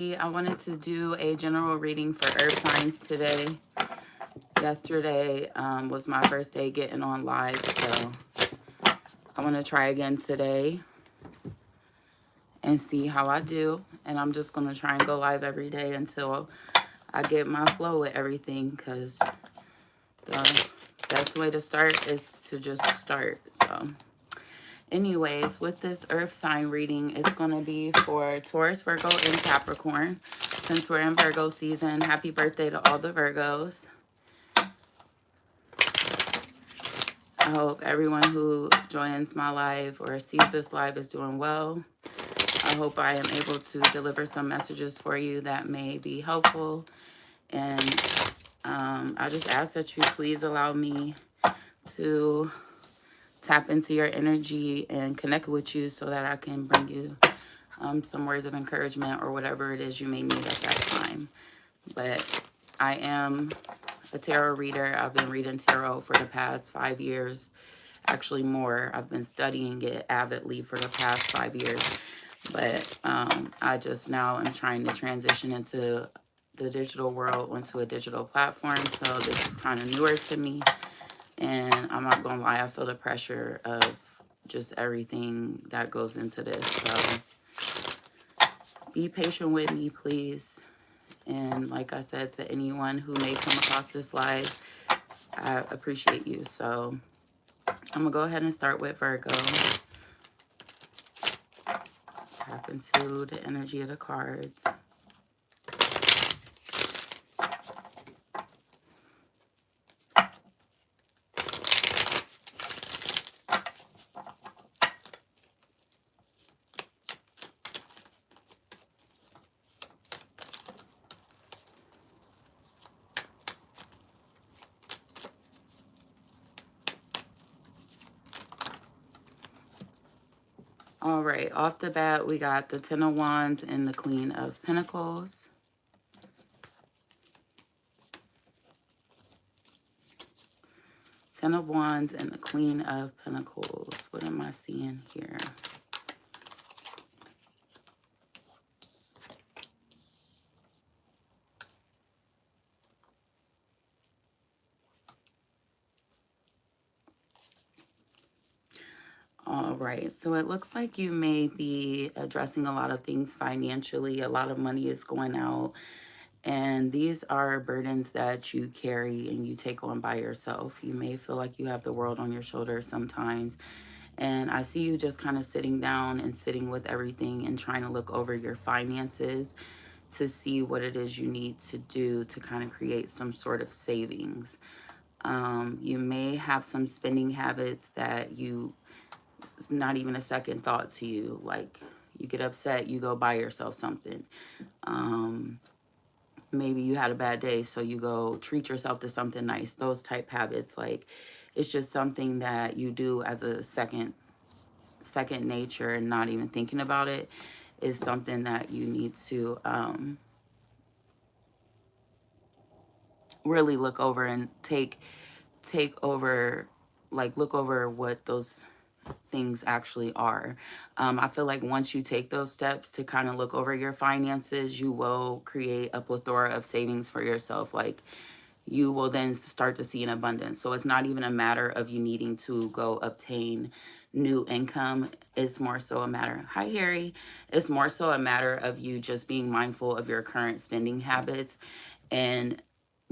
I wanted to do a general reading for earth signs today. Yesterday was my first day getting on live, so I want to try again today and see how I do. And I'm just going to try and go live every day until I get my flow with everything, because the best way to start is to just start. So anyways, with this earth sign reading, it's going to be for Taurus, Virgo, and Capricorn. Since we're in Virgo season, happy birthday to all the Virgos. I hope everyone who joins my live or sees this live is doing well. I hope I am able to deliver some messages for you that may be helpful. And I just ask that you please allow me to tap into your energy and connect with you so that I can bring you some words of encouragement or whatever it is you may need at that time. But I am a tarot reader. I've been reading tarot for the past 5 years, actually more. I've been studying it avidly for the past 5 years. But I just now am trying to transition into the digital world, onto a digital platform. So this is kind of newer to me. And I'm not going to lie, I feel the pressure of just everything that goes into this. So be patient with me, please. And like I said, to anyone who may come across this live, I appreciate you. So I'm going to go ahead and start with Virgo. Tap into the energy of the cards. All right, off the bat, we got the Ten of Wands and the Queen of Pentacles. Ten of Wands and the Queen of Pentacles. What am I seeing here? All right, so it looks like you may be addressing a lot of things financially. A lot of money is going out. And these are burdens that you carry and you take on by yourself. You may feel like you have the world on your shoulders sometimes. And I see you just kind of sitting down and sitting with everything and trying to look over your finances to see what it is you need to do to kind of create some sort of savings. You may have some spending habits that it's not even a second thought to you. Like, you get upset, you go buy yourself something. Maybe you had a bad day, so you go treat yourself to something nice. Those type habits, like, it's just something that you do as a second nature, and not even thinking about it is something that you need to really look over and take over, like, look over what those things actually are. I feel like once you take those steps to kind of look over your finances, you will create a plethora of savings for yourself. Like, you will then start to see an abundance. So it's not even a matter of you needing to go obtain new income. It's more so a matter, hi Harry, it's more so a matter of you just being mindful of your current spending habits and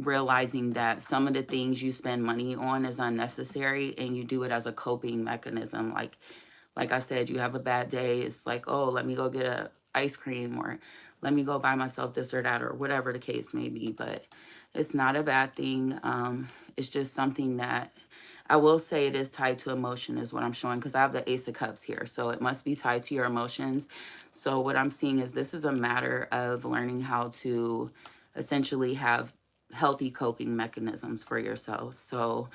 realizing that some of the things you spend money on is unnecessary, and you do it as a coping mechanism. Like I said, you have a bad day, it's like, oh, let me go get a ice cream, or let me go buy myself this or that, or whatever the case may be. But it's not a bad thing. It's just something that I will say it is tied to emotion, is what I'm showing, because I have the Ace of Cups here. So it must be tied to your emotions. So what I'm seeing is this is a matter of learning how to essentially have healthy coping mechanisms for yourself. So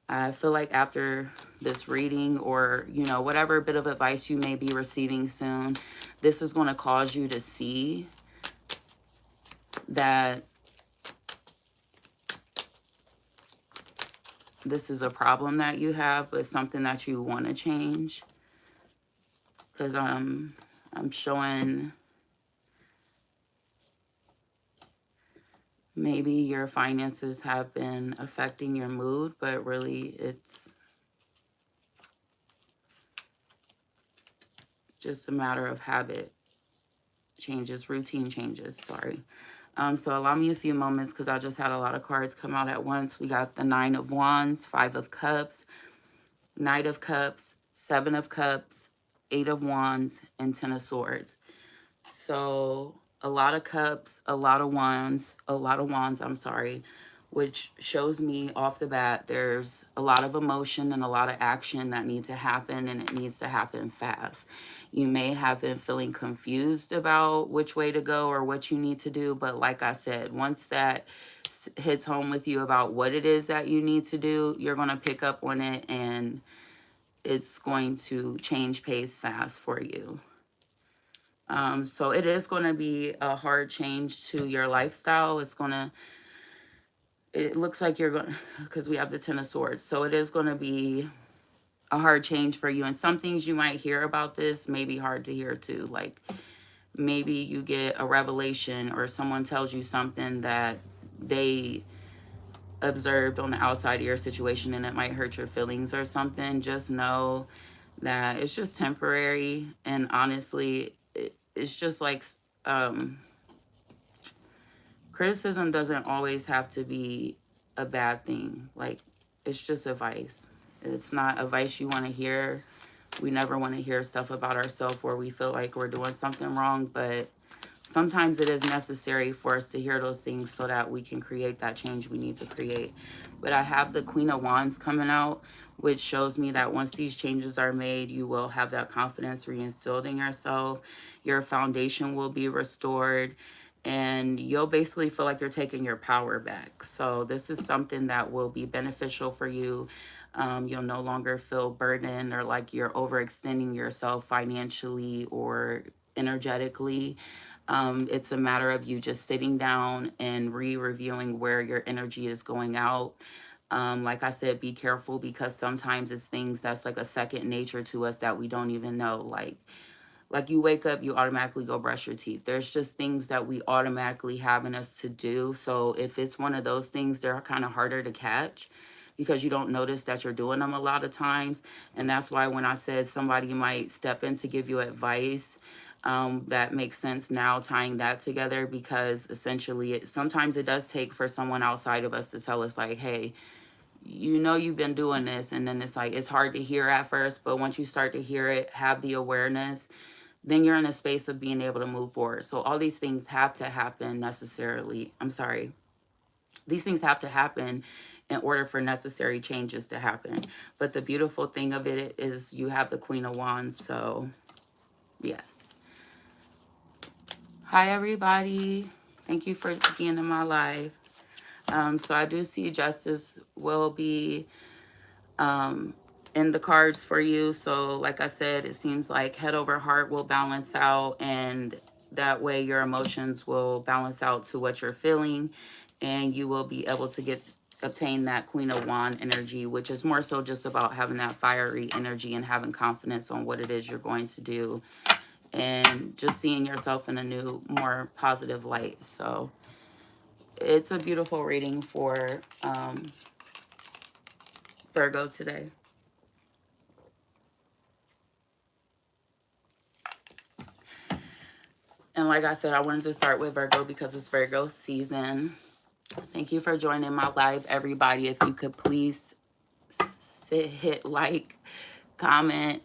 I feel like after this reading, or, you know, whatever bit of advice you may be receiving soon, this is going to cause you to see that this is a problem that you have, but something that you want to change. Because I'm showing Maybe your finances have been affecting your mood, but really it's just a matter of habit changes, routine changes, sorry. So allow me a few moments because I just had a lot of cards come out at once. We got the Nine of Wands, Five of Cups, Knight of Cups, Seven of Cups, Eight of Wands, and Ten of Swords. So a lot of cups, a lot of wands, I'm sorry, which shows me off the bat there's a lot of emotion and a lot of action that needs to happen, and it needs to happen fast. You may have been feeling confused about which way to go or what you need to do, but like I said, once that hits home with you about what it is that you need to do, you're going to pick up on it, and it's going to change pace fast for you. So it is going to be a hard change to your lifestyle. It looks like you're going, because we have the Ten of Swords. So it is going to be a hard change for you. And some things you might hear about this may be hard to hear too. Like maybe you get a revelation or someone tells you something that they observed on the outside of your situation and it might hurt your feelings or something. Just know that it's just temporary. And honestly, it's just like, criticism doesn't always have to be a bad thing. Like, it's just advice. It's not advice you want to hear. We never want to hear stuff about ourselves where we feel like we're doing something wrong, but sometimes it is necessary for us to hear those things so that we can create that change we need to create. But I have the Queen of Wands coming out, which shows me that once these changes are made, you will have that confidence reinstilled in yourself. Your foundation will be restored, and you'll basically feel like you're taking your power back. So this is something that will be beneficial for you. You'll no longer feel burdened or like you're overextending yourself financially or energetically. It's a matter of you just sitting down and reviewing where your energy is going out. Like I said, be careful because sometimes it's things that's like a second nature to us that we don't even know. Like you wake up, you automatically go brush your teeth. There's just things that we automatically have in us to do. So if it's one of those things, they're kind of harder to catch because you don't notice that you're doing them a lot of times. And that's why when I said somebody might step in to give you advice, that makes sense now tying that together, because essentially sometimes it does take for someone outside of us to tell us like, hey, you know, you've been doing this. And then it's like, it's hard to hear at first, but once you start to hear it, have the awareness, then you're in a space of being able to move forward. So all these things have to happen necessarily. I'm sorry. These things have to happen in order for necessary changes to happen. But the beautiful thing of it is you have the Queen of Wands. So yes. Hi, everybody. Thank you for being in my life. So I do see justice will be in the cards for you. So like I said, it seems like head over heart will balance out, and that way your emotions will balance out to what you're feeling, and you will be able to obtain that Queen of Wand energy, which is more so just about having that fiery energy and having confidence on what it is you're going to do, and just seeing yourself in a new, more positive light. So it's a beautiful reading for Virgo today. And like I said, I wanted to start with Virgo because it's Virgo season. Thank you for joining my live, everybody. If you could please hit like, comment,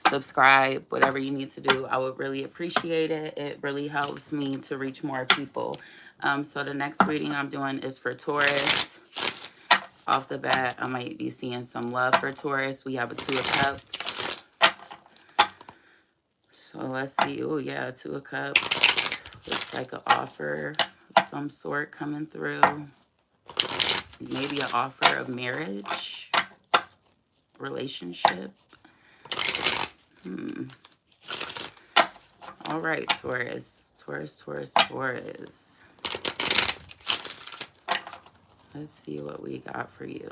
subscribe, whatever you need to do, I would really appreciate it. It really helps me to reach more people. So the next reading I'm doing is for Taurus. Off the bat, I might be seeing some love for Taurus. We have a Two of Cups. So let's see. Oh, yeah, Two of Cups. Looks like an offer of some sort coming through. Maybe an offer of marriage, relationship. All right, Taurus. Taurus. Let's see what we got for you.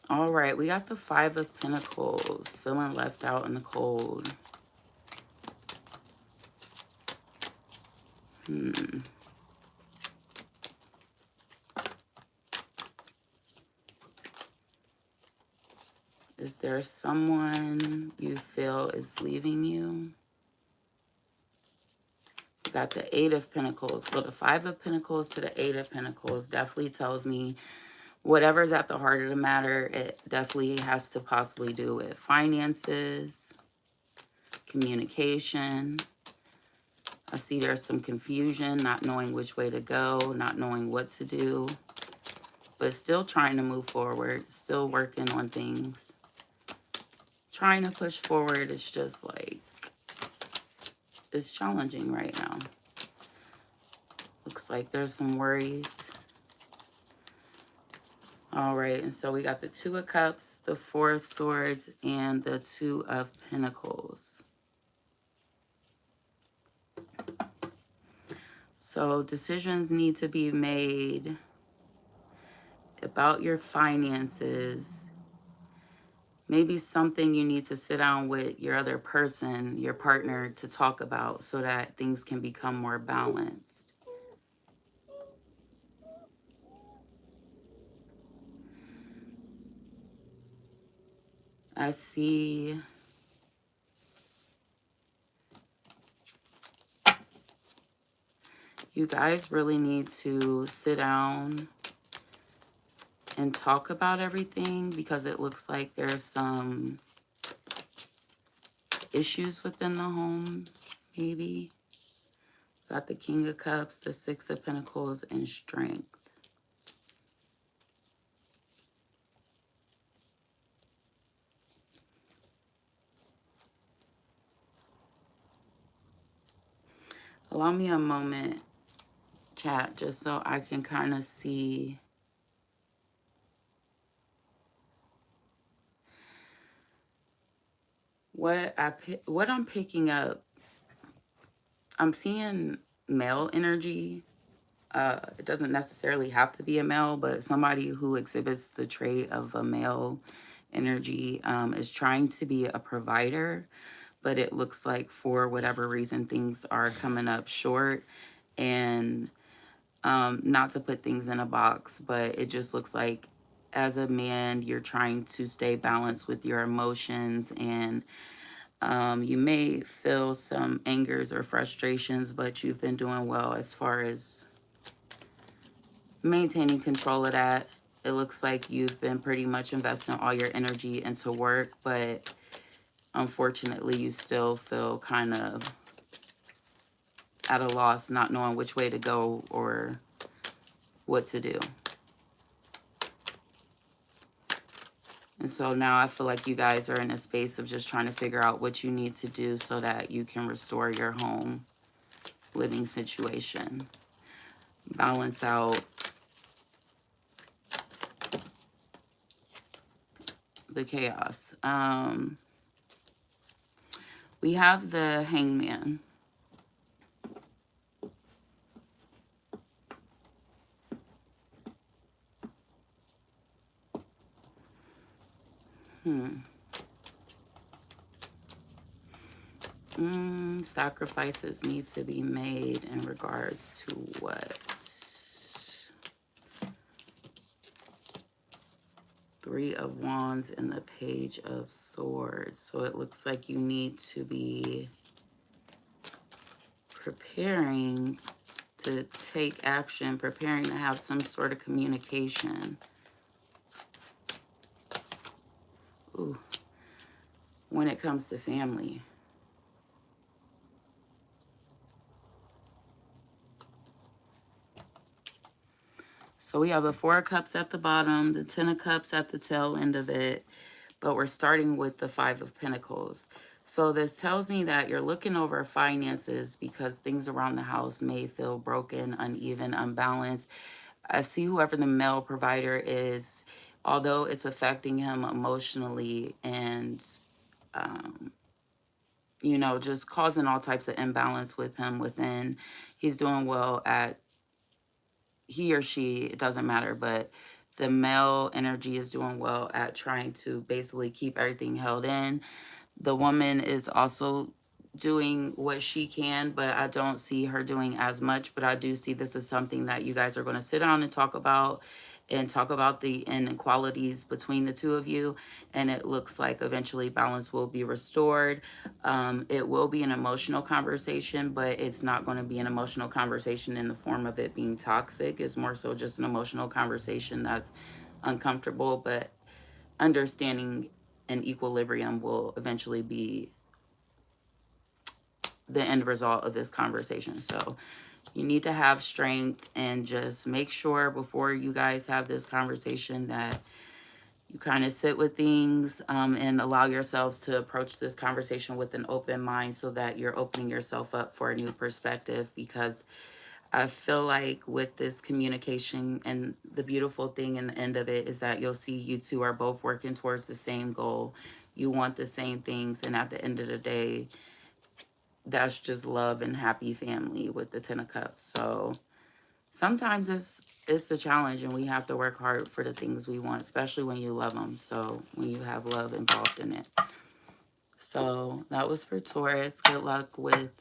All right, we got the Five of Pentacles. Feeling left out in the cold. There's someone you feel is leaving you. You got the Eight of Pentacles. So the Five of Pentacles to the Eight of Pentacles definitely tells me whatever's at the heart of the matter, it definitely has to possibly do with finances, communication. I see there's some confusion, not knowing which way to go, not knowing what to do, but still trying to move forward, still working on things. Trying to push forward. It's just like, it's challenging right now. Looks like there's some worries. All right, and so we got the Two of Cups, the Four of Swords, and the Two of Pentacles. So decisions need to be made about your finances. Maybe something you need to sit down with your other person, your partner, to talk about so that things can become more balanced. I see you guys really need to sit down and talk about everything, because it looks like there's some issues within the home, maybe. Got the King of Cups, the Six of Pentacles, and Strength. Allow me a moment, chat, just so I can kind of see what I'm picking up. I'm seeing male energy. It doesn't necessarily have to be a male, but somebody who exhibits the trait of a male energy is trying to be a provider, but it looks like for whatever reason things are coming up short. And not to put things in a box, but it just looks like as a man you're trying to stay balanced with your emotions, and you may feel some angers or frustrations, but you've been doing well as far as maintaining control of that. It looks like you've been pretty much investing all your energy into work, but unfortunately you still feel kind of at a loss, not knowing which way to go or what to do. And so now I feel like you guys are in a space of just trying to figure out what you need to do so that you can restore your home living situation. Balance out the chaos. We have the Hangman. Sacrifices need to be made in regards to what? Three of Wands and the Page of Swords. So it looks like you need to be preparing to take action, preparing to have some sort of communication. Ooh. When it comes to family. So we have the Four of Cups at the bottom, the Ten of Cups at the tail end of it, but we're starting with the Five of Pentacles. So this tells me that you're looking over finances because things around the house may feel broken, uneven, unbalanced. I see whoever the male provider is, although it's affecting him emotionally and, you know, just causing all types of imbalance with him within. He's doing well at, he or she, it doesn't matter, but the male energy is doing well at trying to basically keep everything held in. The woman is also doing what she can, but I don't see her doing as much. But I do see this is something that you guys are going to sit down and talk about and talk about the inequalities between the two of you. And it looks like eventually balance will be restored. It will be an emotional conversation, but it's not going to be an emotional conversation in the form of it being toxic. It's more so just an emotional conversation that's uncomfortable, but understanding and equilibrium will eventually be the end result of this conversation. So you need to have strength, and just make sure before you guys have this conversation that you kind of sit with things, and allow yourselves to approach this conversation with an open mind, so that you're opening yourself up for a new perspective. Because I feel like with this communication, and the beautiful thing in the end of it is that you'll see you two are both working towards the same goal. You want the same things, and at the end of the day, that's just love and happy family with the 10 of cups. So sometimes it's a challenge, and we have to work hard for the things we want, especially when you love them. So when you have love involved in it. So that was for Taurus. Good luck with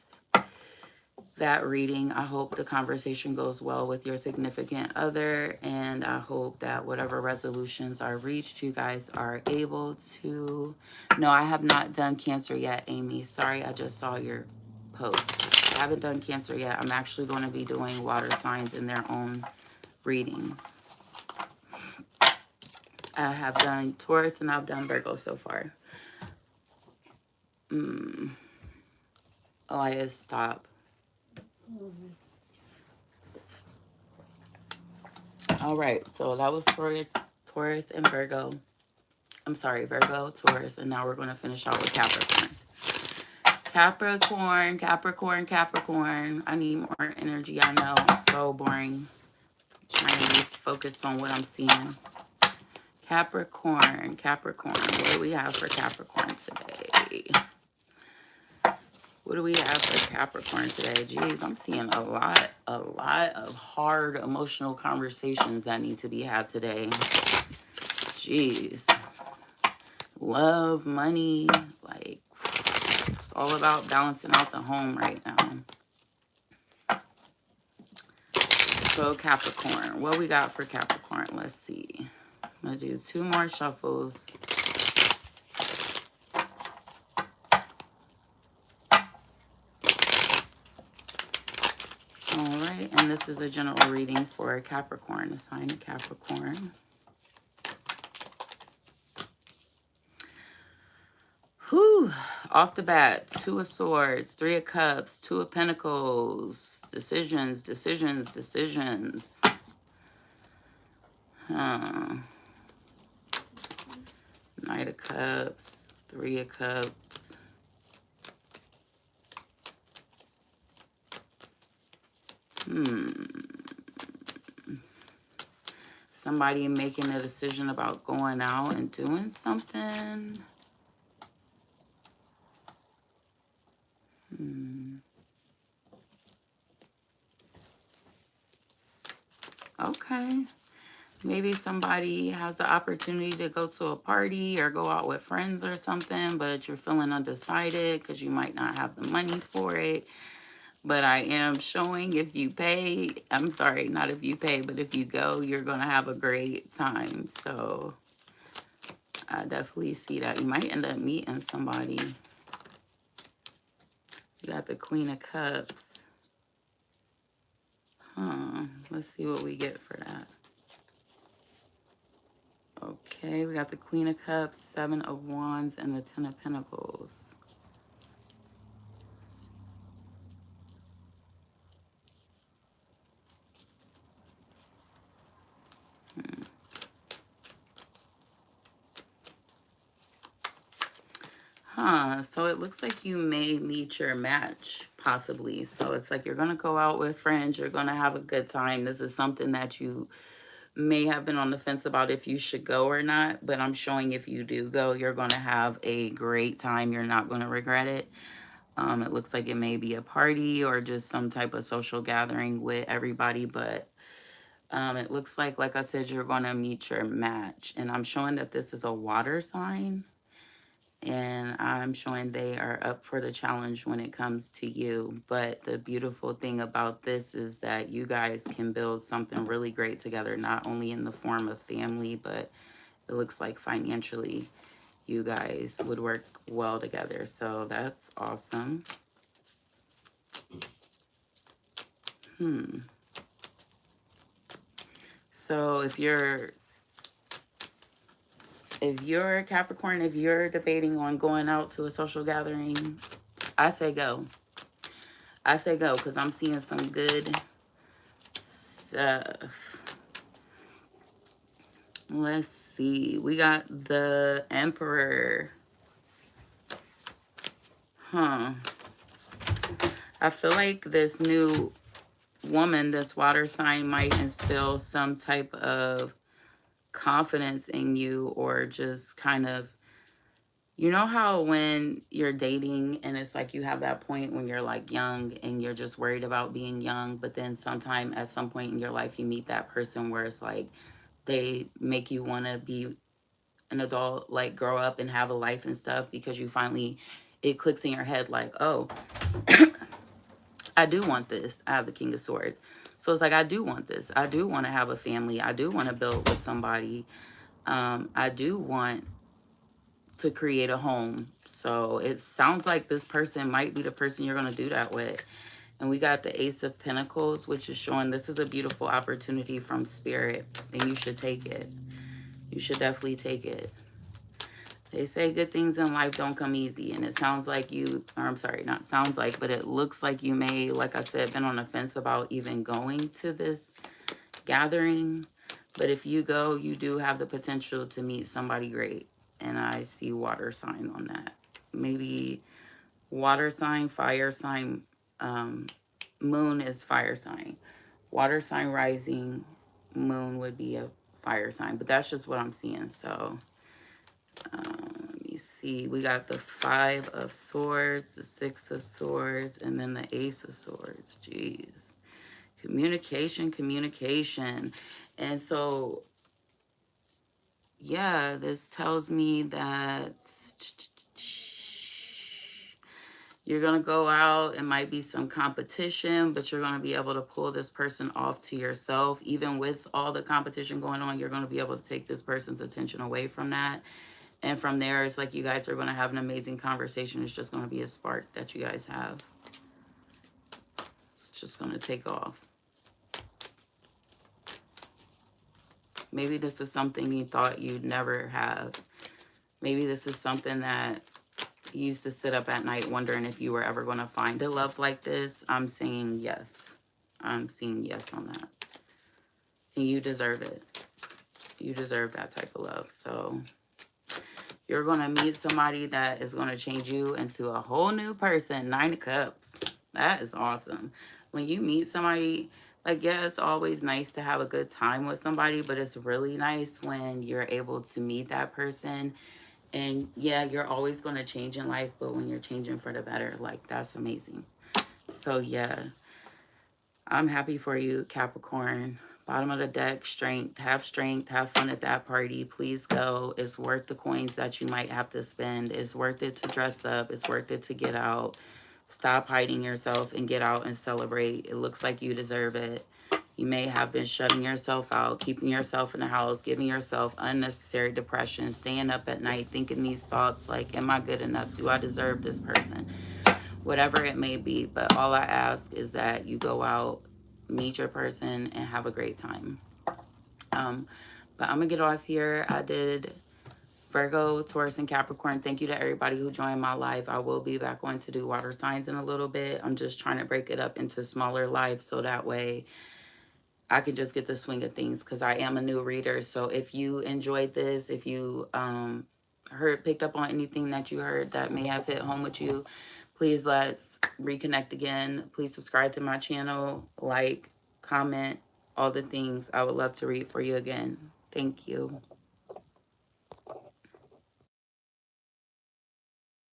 that reading. I hope the conversation goes well with your significant other, and I hope that whatever resolutions are reached, you guys are able to. No, I have not done Cancer yet, Amy. Sorry, I just saw your post. I haven't done Cancer yet. I'm actually going to be doing water signs in their own reading. I have done Taurus and I've done Virgo so far. Elias, stop. All right, so that was Taurus and Virgo. I'm sorry, Virgo, Taurus, and now we're going to finish out with Capricorn. Capricorn, Capricorn, Capricorn. I need more energy. I know, so boring. Trying to be focused on what I'm seeing. Capricorn, Capricorn. What do we have for Capricorn today? What do we have for Capricorn today? Jeez, I'm seeing a lot of hard emotional conversations that need to be had today. Jeez. Love, money, like, it's all about balancing out the home right now. So Capricorn, what we got for Capricorn? Let's see. I'm going to do 2 more shuffles. All right, and this is a general reading for Capricorn, the sign of Capricorn. Whew, off the bat, 2 of Swords, 3 of Cups, 2 of Pentacles, decisions, decisions, decisions. Knight of Cups, 3 of Cups. Somebody making a decision about going out and doing something. Okay. Maybe somebody has the opportunity to go to a party or go out with friends or something, but you're feeling undecided because you might not have the money for it. But I am showing if you pay, I'm sorry, not if you pay, but if you go, you're going to have a great time. So I definitely see that. You might end up meeting somebody. You got the Queen of Cups. Let's see what we get for that. Okay, we got the Queen of Cups, 7 of Wands, and the 10 of Pentacles. So it looks like you may meet your match, possibly. So it's like you're going to go out with friends. You're going to have a good time. This is something that you may have been on the fence about if you should go or not. But I'm showing if you do go, you're going to have a great time. You're not going to regret it. It looks like it may be a party or just some type of social gathering with everybody. But it looks like I said, you're going to meet your match. And I'm showing that this is a water sign. and I'm showing they are up for the challenge when it comes to you. But the beautiful thing about this is that you guys can build something really great together, not only in the form of family, but it looks like financially you guys would work well together. So that's awesome. So if you're a Capricorn, if you're debating on going out to a social gathering, I say go. I say go, because I'm seeing some good stuff. Let's see. We got the Emperor. I feel like this new woman, this water sign, might instill some type of confidence in you, or just kind of, you know how when you're dating and it's like you have that point when you're like young and you're just worried about being young, but then sometime at some point in your life you meet that person where it's like they make you want to be an adult, like grow up and have a life and stuff, because you finally, it clicks in your head like, oh, I do want this. I have the King of Swords. So it's like, I do want this. I do want to have a family. I do want to build with somebody. I do want to create a home. So it sounds like this person might be the person you're going to do that with. And we got the Ace of Pentacles, which is showing this is a beautiful opportunity from Spirit, and you should take it. You should definitely take it. They say good things in life don't come easy, and it sounds like you, or I'm sorry, not sounds like, but it looks like you may, like I said, been on the fence about even going to this gathering. But if you go, you do have the potential to meet somebody great. And I see water sign on that. Maybe water sign, fire sign, moon is fire sign. Water sign rising, moon would be a fire sign. But that's just what I'm seeing. So let me see. We got the 5 of Swords, the 6 of Swords, and then the Ace of Swords. Jeez. Communication. And so, yeah, this tells me that you're going to go out. It might be some competition, but you're going to be able to pull this person off to yourself. Even with all the competition going on, you're going to be able to take this person's attention away from that. And from there, it's like you guys are going to have an amazing conversation. It's just going to be a spark that you guys have. It's just going to take off. Maybe this is something you thought you'd never have. Maybe this is something that you used to sit up at night wondering if you were ever going to find a love like this. I'm saying yes. I'm seeing yes on that. And you deserve it. You deserve that type of love. So you're going to meet somebody that is going to change you into a whole new person. 9 of Cups. That is awesome. When you meet somebody, like, yeah, it's always nice to have a good time with somebody, but it's really nice when you're able to meet that person. And yeah, you're always going to change in life, but when you're changing for the better, like, that's amazing. So yeah, I'm happy for you, Capricorn. Bottom of the deck, strength. Have fun at that party. Please go. It's worth the coins that you might have to spend. It's worth it to dress up. It's worth it to get out. Stop hiding yourself and get out and celebrate. It looks like you deserve it. You may have been shutting yourself out, keeping yourself in the house, giving yourself unnecessary depression, staying up at night, thinking these thoughts like, am I good enough? Do I deserve this person? Whatever it may be. But all I ask is that you go out, meet your person, and have a great time. But I'm going to get off here. I did Virgo, Taurus, and Capricorn. Thank you to everybody who joined my live. I will be back on to do water signs in a little bit. I'm just trying to break it up into smaller lives so that way I can just get the swing of things, because I am a new reader. So if you enjoyed this, if you picked up on anything that you heard that may have hit home with you, please let's reconnect again. Please subscribe to my channel, like, comment, all the things. I would love to read for you again. Thank you.